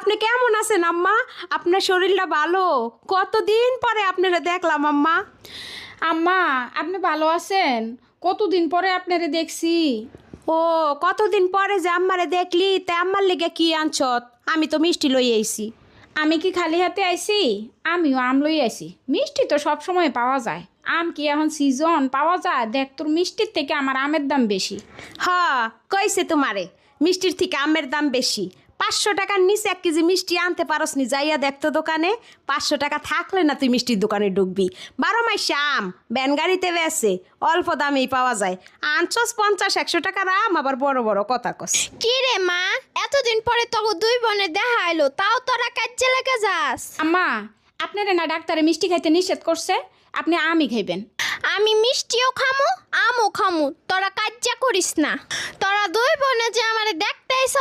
আপনি কেমন আছেন আম্মা? আপনার শরীরটা ভালো? কতদিন পরে আপনারা দেখলাম আম্মা। আম্মা, আপনি ভালো আছেন? কতদিন পরে আপনারে দেখছি। ও, কতদিন পরে যে আম্মারে দেখলি, তা আম্মার লেগে কি আনছত? আমি তো মিষ্টি লই আইছি। আমি কি খালি হাতে আইছি? আমিও আম লই আইছি। মিষ্টি তো সব সময় পাওয়া যায়। আম কি এখন সিজন পাওয়া যায়? দেখ, তোর মিষ্টির থেকে আমার আমের দাম বেশি। হ, কইছে তোমারে মিষ্টির থেকে আমের দাম বেশি। 500 টাকার নিচে 1 কেজি মিষ্টি আনতে পারস নি? যাইয়া দেখতো দোকানে। 500 টাকা থাকলে না তুই মিষ্টির দোকানে ঢুকবি। 12 মাসে আম ব্যান গাড়িতে বেছে, অল্প দামেই পাওয়া যায়। আনছস 50-100 টাকার আম, আবার বড় বড় কথা কস। কি রে মা, এতদিন পরে তোকে দুই বোনের দেখা এলো, তাও তোরা কাজে লেগে যাস। আম্মা, আপনারা না ডাক্তারে মিষ্টি খাইতে নিষেধ করছে? আপনি আমই খাইবেন। আমি মিষ্টিও খামু, আমও খামু, তোরা কাজ্জা করিস না। তোরা দুই বোনে যে আমারে দেখতে আইছ